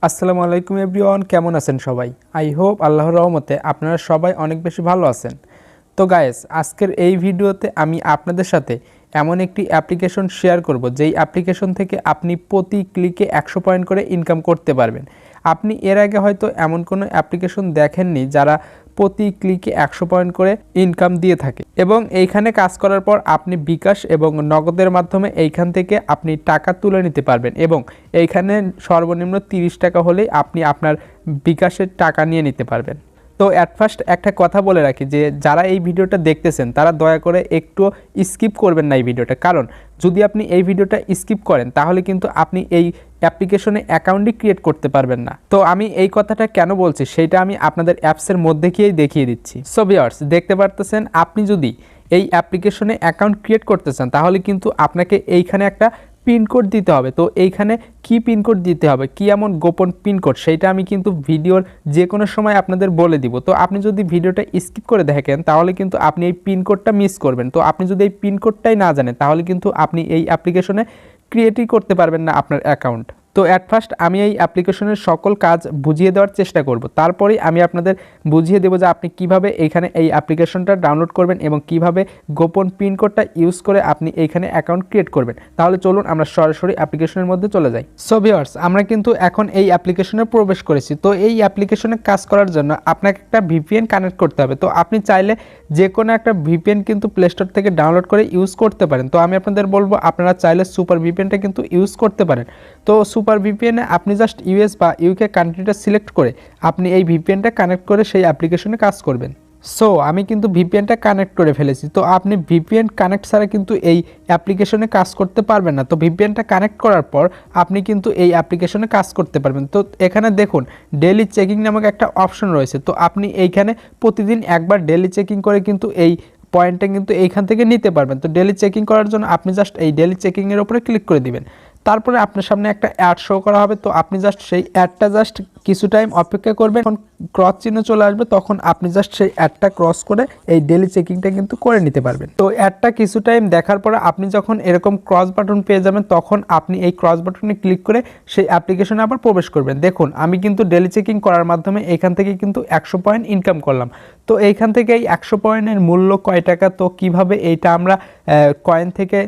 আসসালামু আলাইকুম এভরিওয়ান, কেমন আছেন সবাই? আই হোপ আল্লাহর রহমতে আপনারা সবাই অনেক বেশি ভালো আছেন। তো গাইস, আজকের এই ভিডিওতে আমি আপনাদের সাথে এমন একটি অ্যাপ্লিকেশন শেয়ার করব যেই অ্যাপ্লিকেশন থেকে আপনি প্রতি ক্লিকে 100 পয়েন্ট করে ইনকাম করতে পারবেন। আপনি এর আগে হয়তো এমন কোনো অ্যাপ্লিকেশন দেখেননি যারা প্রতি ক্লিকে 100 পয়েন্ট করে ইনকাম দিয়ে থাকে, এবং এইখানে কাজ করার পর আপনি বিকাশ এবং নগদের মাধ্যমে এইখান থেকে আপনি টাকা তুলে নিতে পারবেন, এবং এইখানে সর্বনিম্ন 30 টাকা হলেই আপনি আপনার বিকাশের টাকা নিয়ে নিতে পারবেন। তো অ্যাট ফার্স্ট একটা কথা বলে রাখি যে যারা এই ভিডিওটা দেখতেছেন তারা দয়া করে একটু স্কিপ করবেন না এই ভিডিওটা, কারণ যদি আপনি এই ভিডিওটা স্কিপ করেন তাহলে কিন্তু আপনি এই অ্যাপ্লিকেশনে অ্যাকাউন্টই ক্রিয়েট করতে পারবেন না। তো আমি এই কথাটা কেন বলছি সেটা আমি আপনাদের অ্যাপসের মধ্যে গিয়েই দেখিয়ে দিচ্ছি। সো ভিউয়ার্স, দেখতে পারতেছেন আপনি যদি এই অ্যাপ্লিকেশনে অ্যাকাউন্ট ক্রিয়েট করতে চান তাহলে কিন্তু আপনাকে এইখানে একটা পিনকোড দিতে হবে। তো এইখানে কি পিনকোড দিতে হবে, কি এমন গোপন পিনকোড, সেইটা আমি কিন্তু ভিডিওর যে কোনো সময় আপনাদের বলে দিব। তো আপনি যদি ভিডিওটা স্কিপ করে দেখেন তাহলে কিন্তু আপনি এই পিনকোডটা মিস করবেন। তো আপনি যদি এই পিনকোডটাই না জানেন তাহলে কিন্তু আপনি এই অ্যাপ্লিকেশনে ক্রিয়েটই করতে পারবেন না আপনার অ্যাকাউন্ট। তো অ্যাট ফার্স্ট আমি এই অ্যাপ্লিকেশনের সকল কাজ বুঝিয়ে দেওয়ার চেষ্টা করব, তারপরেই আমি আপনাদের বুঝিয়ে দেবো যে আপনি কিভাবে এইখানে এই অ্যাপ্লিকেশনটা ডাউনলোড করবেন এবং কিভাবে গোপন পিনকোডটা ইউজ করে আপনি এইখানে অ্যাকাউন্ট ক্রিয়েট করবেন। তাহলে চলুন আমরা সরাসরি অ্যাপ্লিকেশনের মধ্যে চলে যাই। সো ভিউয়ার্স, আমরা কিন্তু এখন এই অ্যাপ্লিকেশনে প্রবেশ করেছি। তো এই অ্যাপ্লিকেশনে কাজ করার জন্য আপনাকে একটা ভিপিএন কানেক্ট করতে হবে। তো আপনি চাইলে যে কোনো একটা ভিপিএন কিন্তু প্লে স্টোর থেকে ডাউনলোড করে ইউজ করতে পারেন। তো আমি আপনাদের বলবো আপনারা চাইলে সুপার ভিপিএনটা কিন্তু ইউজ করতে পারেন। তো সুপার ভিপিএনে আপনি জাস্ট ইউএস বা ইউকে কান্ট্রিটা সিলেক্ট করে আপনি এই ভিপিএনটা কানেক্ট করে সেই অ্যাপ্লিকেশনে কাজ করবেন। সো আমি কিন্তু ভিপিএনটা কানেক্ট করে ফেলেছি। তো আপনি ভিপিএন কানেক্ট ছাড়া কিন্তু এই অ্যাপ্লিকেশনে কাজ করতে পারবেন না। তো ভিপিএনটা কানেক্ট করার পর আপনি কিন্তু এই অ্যাপ্লিকেশনে কাজ করতে পারবেন। তো এখানে দেখুন ডেইলি চেকিং নামক একটা অপশন রয়েছে। তো আপনি এইখানে প্রতিদিন একবার ডেইলি চেকিং করে কিন্তু এই পয়েন্টটা কিন্তু এইখান থেকে নিতে পারবেন। তো ডেইলি চেকিং করার জন্য আপনি জাস্ট এই ডেইলি চেকিংয়ের উপরে ক্লিক করে দিবেন। তারপরে আপনার সামনে একটা অ্যাড শো করা হবে। তো আপনি জাস্ট সেই অ্যাডটা জাস্ট কিছু টাইম অপেক্ষা করবেন, যখন ক্রস চিহ্ন চলে আসবে তখন আপনি জাস্ট সেই অ্যাডটা ক্রস করে এই ডেইলি চেকিংটা কিন্তু করে নিতে পারবেন। তো অ্যাডটা কিছু টাইম দেখার পরে আপনি যখন এরকম ক্রস বাটন পেয়ে যাবেন তখন আপনি এই ক্রস বাটনে ক্লিক করে সেই অ্যাপ্লিকেশনে আবার প্রবেশ করবেন। দেখুন আমি কিন্তু ডেইলি চেকিং করার মাধ্যমে এখান থেকে কিন্তু 100 পয়েন্ট ইনকাম করলাম। তো এইখান থেকে এই 100 পয়েন্টের মূল্য কয় টাকা, তো কিভাবে এইটা আমরা কয়েন থেকে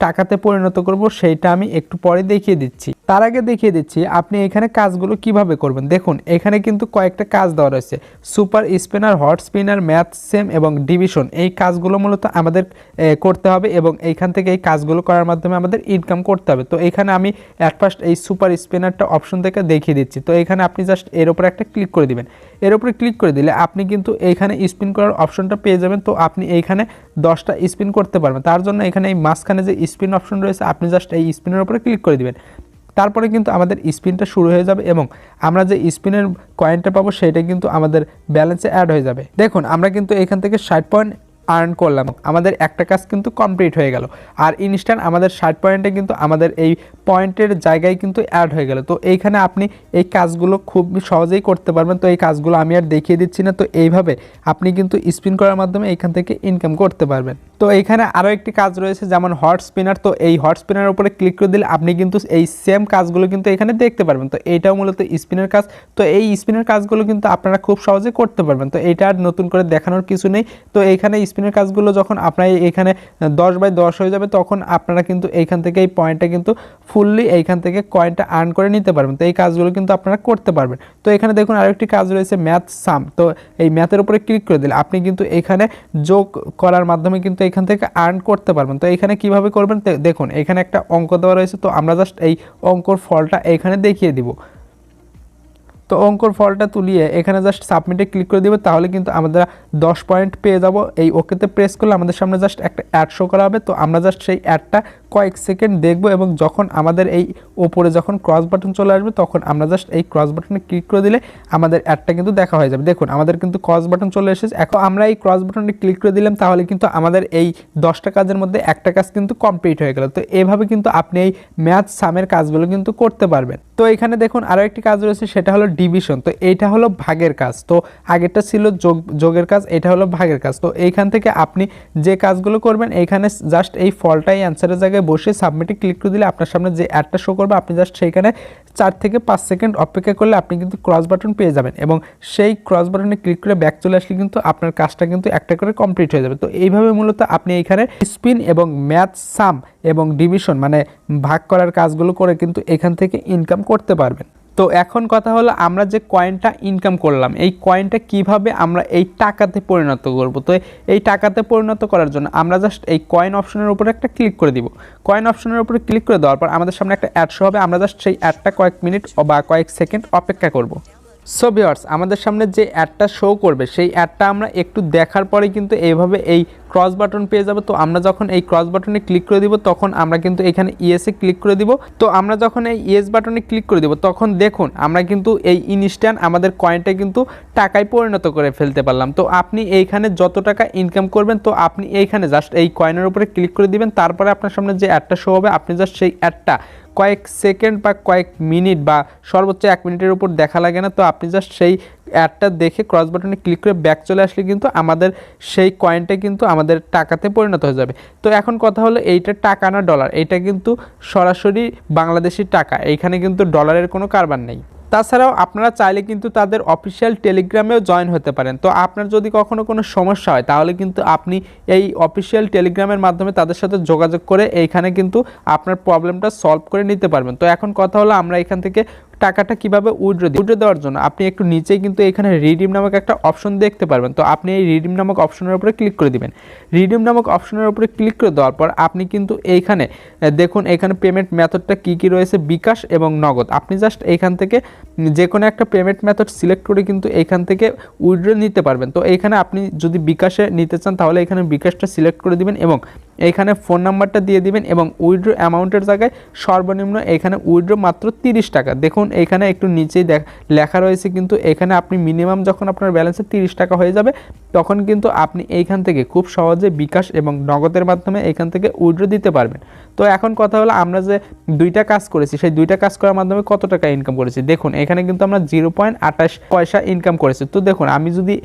টাকাতে পরিণত করব সেইটা আমি একটু পরে দেখিয়ে দিচ্ছি। তার আগে দেখিয়ে দিচ্ছি আপনি এখানে কাজগুলো কিভাবে করবেন। দেখুন এখানে কিন্তু কয়েকটা কাজ দেওয়া রয়েছে, super spinner, hot spinner, math same এবং ডিভিশন। এই কাজগুলো মূলত আমাদের করতে হবে এবং এইখান থেকে এই কাজগুলো করার মাধ্যমে আমাদের ইনকাম করতে হবে। তো এখানে আমি অ্যাট ফার্স্ট এই সুপার স্পিনারটা অপশন থেকে দেখিয়ে দিচ্ছি। তো এখানে আপনি জাস্ট এর উপরে একটা ক্লিক করে দিবেন। এর উপরে ক্লিক করে দিলে আপনি কিন্তু এইখানে স্পিন করার অপশনটা পেয়ে যাবেন। তো আপনি এইখানে 10টা স্পিন করতে পারবেন। তার জন্য এখানে এই মাঝখানে যে স্পিন অপশন রয়েছে আপনি জাস্ট এই স্পিনের উপরে ক্লিক করে দিবেন। তারপরে কিন্তু আমাদের স্পিনটা শুরু হয়ে যাবে এবং আমরা যে স্পিনের কয়েনটা পাবো সেটা কিন্তু আমাদের ব্যালেন্সে অ্যাড হয়ে যাবে। দেখুন আমরা কিন্তু এখান থেকে 60 পয়েন্ট আর্ন করলাম, আমাদের একটা কাজ কিন্তু কমপ্লিট হয়ে গেল। আর ইনস্ট্যান্ট আমাদের 60 পয়েন্টে কিন্তু আমাদের এই পয়েন্টের জায়গায় কিন্তু অ্যাড হয়ে গেল। তো এইখানে আপনি এই কাজগুলো খুব সহজেই করতে পারবেন। তো এই কাজগুলো আমি আর দেখিয়ে দিচ্ছি না। তো এইভাবে আপনি কিন্তু স্পিন করার মাধ্যমে এইখান থেকে ইনকাম করতে পারবেন। তো এইখানে আরও একটি কাজ রয়েছে যেমন হট স্পিনার। তো এই হট স্পিনারের উপরে ক্লিক করে দিলে আপনি কিন্তু এই সেম কাজগুলো কিন্তু এখানে দেখতে পারবেন। তো এইটাও মূলত স্পিনের কাজ। তো এই স্পিনের কাজগুলো কিন্তু আপনারা খুব সহজে করতে পারবেন। তো এইটা আর নতুন করে দেখানোর কিছু নেই। তো এইখানে স্পিনের কাজগুলো যখন আপনার এখানে 10/10 হয়ে যাবে তখন আপনারা কিন্তু এইখান থেকে এই পয়েন্টটা কিন্তু ফুললি এইখান থেকে কয়েনটা আর্ন করে নিতে পারবেন। তো এই কাজগুলো কিন্তু আপনারা করতে পারবেন। তো এখানে দেখুন আরেকটি কাজ রয়েছে ম্যাথ সাম। তো এই ম্যাথের উপরে ক্লিক করে দিলে আপনি কিন্তু এখানে যোগ করার মাধ্যমে কিন্তু এখান থেকে আর্ন করতে পারবেন। তো এখানে কিভাবে করবেন দেখুন এখানে একটা অঙ্ক দেওয়া রয়েছে। তো আমরা জাস্ট এই অঙ্কর ফলটা এখানে দেখিয়ে দিব। তো অঙ্কর ফলটা তুলিয়ে এখানে জাস্ট সাবমিটে ক্লিক করে দেবো, তাহলে কিন্তু আমরা 10 পয়েন্ট পেয়ে যাব। এই ওকেতে প্রেস করলে আমাদের সামনে জাস্ট একটা অ্যাড শো করা হবে। তো আমরা জাস্ট সেই অ্যাডটা কয়েক সেকেন্ড দেখব এবং যখন আমাদের এই ওপরে যখন ক্রস বাটন চলে আসবে তখন আমরা জাস্ট এই ক্রস বাটনে ক্লিক করে দিলে আমাদের অ্যাডটা কিন্তু দেখা হয়ে যাবে। দেখুন আমাদের কিন্তু ক্রস বাটন চলে এসেছে। এখন আমরা এই ক্রস বাটনে ক্লিক করে দিলাম, তাহলে কিন্তু আমাদের এই 10টা কাজের মধ্যে একটা কাজ কিন্তু কমপ্লিট হয়ে গেল। তো এভাবে কিন্তু আপনি এই ম্যাথ সামের কাজগুলো কিন্তু করতে পারবেন। তো এখানে দেখুন আরও একটি কাজ রয়েছে, সেটা হলো ডিভিশন। তো এইটা হলো ভাগের কাজ। তো আগেরটা ছিল যোগের কাজ, এটা হলো ভাগের কাজ। তো এইখান থেকে আপনি যে কাজগুলো করবেন এইখানে জাস্ট এই ফলটাই অ্যান্সারের জায়গায় জায়গায় বসে সাবমিটে ক্লিক করে দিলে আপনার সামনে যে অ্যাডটা শো করবে আপনি জাস্ট সেইখানে 4 থেকে 5 সেকেন্ড অপেক্ষা করলে আপনি কিন্তু ক্রস বাটন পেয়ে যাবেন এবং সেই ক্রস বাটনে ক্লিক করে ব্যাক চলে আসলে কিন্তু আপনার কাজটা কিন্তু একটা করে কমপ্লিট হয়ে যাবে। তো এইভাবে মূলত আপনি এখানে স্পিন এবং ম্যাথ সাম এবং ডিভিশন মানে ভাগ করার কাজগুলো করে কিন্তু এখান থেকে ইনকাম করতে পারবেন। তো এখন কথা হলো আমরা যে কয়েনটা ইনকাম করলাম এই কয়েনটা কিভাবে আমরা এই টাকাতে পরিণত করব। তো এই টাকাতে পরিণত করার জন্য আমরা জাস্ট এই কয়েন অপশনের উপরে একটা ক্লিক করে দিব। কয়েন অপশনের উপরে ক্লিক করে দেওয়ার পর আমাদের সামনে একটা অ্যাড শো হবে, আমরা জাস্ট সেই অ্যাডটা কয়েক মিনিট বা কয়েক সেকেন্ড অপেক্ষা করব। সো ভিউয়ার্স, আমাদের সামনে যে অ্যাডটা শো করবে সেই অ্যাডটা আমরা একটু দেখার পরে কিন্তু এইভাবে এই ক্রস বাটন পেয়ে যাবে। তো আমরা যখন এই ক্রস বাটনে ক্লিক করে দিব তখন আমরা কিন্তু এখানে ইয়েসে ক্লিক করে দিব। তো আমরা যখন এই ইয়েস বাটনে ক্লিক করে দিব তখন দেখুন আমরা কিন্তু এই ইনস্ট্যান্ট আমাদের কয়েনটা কিন্তু টাকায় পরিণত করে ফেলতে পারলাম। তো আপনি এইখানে যত টাকা ইনকাম করবেন তো আপনি এইখানে জাস্ট এই কয়েনের উপরে ক্লিক করে দিবেন, তারপরে আপনার সামনে যে অ্যাডটা শো হবে আপনি জাস্ট সেই অ্যাডটা কয়েক সেকেন্ড বা কয়েক মিনিট বা সর্বোচ্চ 1 মিনিটের উপর দেখা লাগে না, তো আপনি জাস্ট সেই অ্যাডটা দেখে ক্রস বাটনে ক্লিক করে ব্যাক চলে আসলে কিন্তু আমাদের সেই কয়েনটা কিন্তু আমাদের টাকাতে পরিণত হয়ে যাবে। তো এখন কথা হলো এইটা টাকা না ডলার, এইটা কিন্তু সরাসরি বাংলাদেশি টাকা, এইখানে কিন্তু ডলারের কোনো কারবার নেই। তাছাড়াও আপনারা চাইলে কিন্তু তাদের অফিসিয়াল টেলিগ্রামেও জয়েন হতে পারেন। তো আপনার যদি কখনো কোনো সমস্যা হয় তাহলে কিন্তু আপনি এই অফিসিয়াল টেলিগ্রামের মাধ্যমে তাদের সাথে যোগাযোগ করে এইখানে কিন্তু আপনার প্রবলেমটা সলভ করে নিতে পারবেন। তো এখন কথা হলো আমরা এখান থেকে টাকাটা কিভাবে উইথড্র দেওয়ার জন্য আপনি একটু নিচেই কিন্তু এখানে রিডিম নামক একটা অপশন দেখতে পারবেন। তো আপনি এই রিডিম নামক অপশনের উপরে ক্লিক করে দিবেন। রিডিম নামক অপশনের উপরে ক্লিক করে দেওয়ার পর আপনি কিন্তু এইখানে দেখুন এখানে পেমেন্ট মেথডটা কি রয়েছে, বিকাশ এবং নগদ। আপনি জাস্ট এইখান থেকে যে কোনো একটা পেমেন্ট মেথড সিলেক্ট করে কিন্তু এইখান থেকে উইথড্র নিতে পারবেন। তো এইখানে আপনি যদি বিকাশে নিতে চান তাহলে এখানে বিকাশটা সিলেক্ট করে দিবেন এবং এইখানে ফোন নাম্বারটা দিয়ে দিবেন এবং উইথড্র অ্যামাউন্টের জায়গায় সর্বনিম্ন এখানে উইথড্র মাত্র 30 টাকা। দেখুন এখানে একটু নিচেই লেখা রয়েছে কিন্তু এখানে আপনি মিনিমাম যখন আপনার ব্যালেন্সে 30 টাকা হয়ে যাবে তখন কিন্তু আপনি এইখান থেকে খুব সহজে বিকাশ এবং নগদের মাধ্যমে এইখান থেকে উইথড্র দিতে পারবেন। তো এখন কথা হলো আমরা যে 2টা কাজ করেছি সেই 2টা কাজ করার মাধ্যমে কত টাকা ইনকাম করেছি দেখুন এখানে কিন্তু আমরা 0.28 পয়সা ইনকাম করেছি। তো দেখুন আমি যদি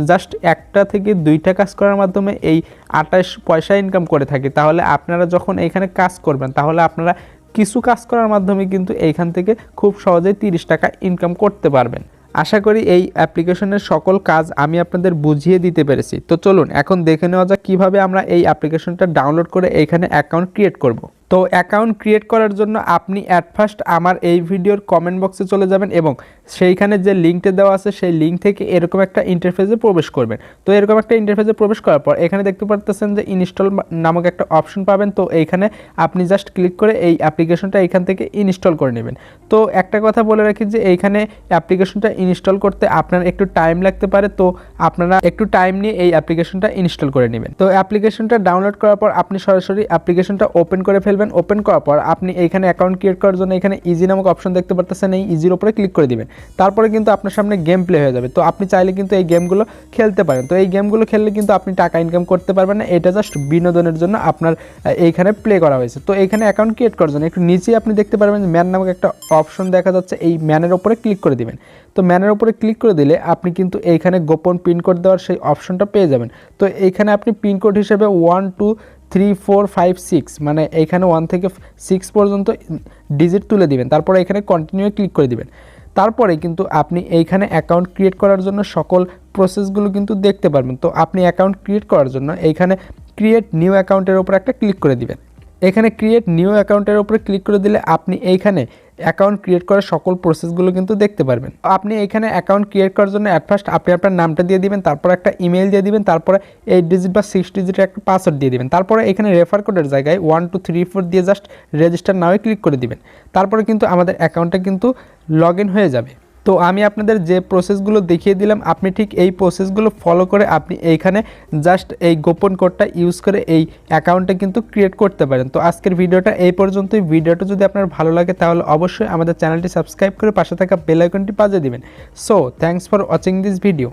জাস্ট একটা থেকে 2টা কাজ করার মাধ্যমে এই 28 পয়সা ইনকাম করে থাকি তাহলে আপনারা যখন এইখানে কাজ করবেন তাহলে আপনারা কিছু কাজ করার মাধ্যমে কিন্তু এইখান থেকে খুব সহজেই 30 টাকা ইনকাম করতে পারবেন। আশা করি এই অ্যাপ্লিকেশনের সকল কাজ আমি আপনাদের বুঝিয়ে দিতে পেরেছি। তো চলুন এখন দেখে নেওয়া যাক কীভাবে আমরা এই অ্যাপ্লিকেশনটা ডাউনলোড করে এইখানে অ্যাকাউন্ট ক্রিয়েট করব। তো অ্যাকাউন্ট ক্রিয়েট করার জন্য আপনি অ্যাট ফার্স্ট আমার এই ভিডিওর কমেন্ট বক্সে চলে যাবেন এবং সেইখানে যে লিঙ্কটা দেওয়া আছে সেই লিঙ্ক থেকে এরকম একটা ইন্টারফেসে প্রবেশ করবেন। তো এরকম একটা ইন্টারফেসে প্রবেশ করার পর এখানে দেখতে পারতেছেন যে ইনস্টল নামক একটা অপশন পাবেন। তো এইখানে আপনি জাস্ট ক্লিক করে এই অ্যাপ্লিকেশনটা এইখান থেকে ইনস্টল করে নেবেন। তো একটা কথা বলে রাখি যে এইখানে অ্যাপ্লিকেশনটা ইনস্টল করতে আপনার একটু টাইম লাগতে পারে, তো আপনারা একটু টাইম নিয়ে এই অ্যাপ্লিকেশনটা ইনস্টল করে নেবেন। তো অ্যাপ্লিকেশনটা ডাউনলোড করার পর আপনি সরাসরি অ্যাপ্লিকেশনটা ওপেন করে ফেলবেন। ওপেন করার পর আপনি এইখানে অ্যাকাউন্ট ক্রিয়েট করার জন্য এখানে ইজি নামক অপশন দেখতে পারতেছেন, এই ইজির উপরে ক্লিক করে দিবেন। তারপরে কিন্তু আপনার সামনে গেম প্লে হয়ে যাবে। তো আপনি চাইলে কিন্তু এই গেমগুলো খেলতে পারেন। তো এই গেমগুলো খেললে কিন্তু আপনি টাকা ইনকাম করতে পারবেন না, এটা জাস্ট বিনোদনের জন্য আপনার এইখানে প্লে করা হয়েছে। তো এইখানে অ্যাকাউন্ট ক্রিয়েট করার জন্য একটু নিচেই আপনি দেখতে পারবেন ম্যান নামক একটা অপশন দেখা যাচ্ছে, এই ম্যানের উপরে ক্লিক করে দিবেন। তো ম্যানের উপরে ক্লিক করে দিলে আপনি কিন্তু এইখানে গোপন পিনকোড দেওয়ার সেই অপশনটা পেয়ে যাবেন। তো এইখানে আপনি পিনকোড হিসেবে 1 2 3 4 5 6 মানে এইখানে 1 থেকে 6 পর্যন্ত ডিজিট তুলে দিবেন। তারপরে এখানে কন্টিনিউ ক্লিক করে দিবেন। তারপরে কিন্তু আপনি এইখানে অ্যাকাউন্ট ক্রিয়েট করার জন্য সকল প্রসেসগুলো কিন্তু দেখতে পারবেন। তো আপনি অ্যাকাউন্ট ক্রিয়েট করার জন্য এইখানে ক্রিয়েট নিউ অ্যাকাউন্টের উপর একটা ক্লিক করে দিবেন। এখানে ক্রিয়েট নিউ অ্যাকাউন্টের উপরে ক্লিক করে দিলে আপনি এইখানে অ্যাকাউন্ট ক্রিয়েট করার সকল প্রসেসগুলো কিন্তু দেখতে পারবেন। আপনি এখানে অ্যাকাউন্ট ক্রিয়েট করার জন্য অ্যাট ফার্স্ট আপনি আপনার নামটা দিয়ে দিবেন, তারপর একটা ইমেল দিয়ে দিবেন, তারপরে 8 ডিজিট বা 6 ডিজিটের একটা পাসওয়ার্ড দিয়ে দিবেন। তারপরে এখানে রেফার কোডের জায়গায় 1 2 3 4 দিয়ে জাস্ট রেজিস্টার নাও ক্লিক করে দিবেন। তারপরে কিন্তু আমাদের অ্যাকাউন্টটা কিন্তু লগ ইন হয়ে যাবে। তো আমি আপনাদের যে প্রসেসগুলো দেখিয়ে দিলাম আপনি ঠিক এই প্রসেসগুলো ফলো করে আপনি এইখানে জাস্ট এই গোপন কোডটা ইউজ করে এই অ্যাকাউন্টটা কিন্তু ক্রিয়েট করতে পারেন। তো আজকের ভিডিওটা এই পর্যন্তই। ভিডিওটা যদি আপনার ভালো লাগে তাহলে অবশ্যই আমাদের চ্যানেলটি সাবস্ক্রাইব করে পাশে থাকা বেল আইকনটি বাজিয়ে দিবেন। So thanks for watching this video.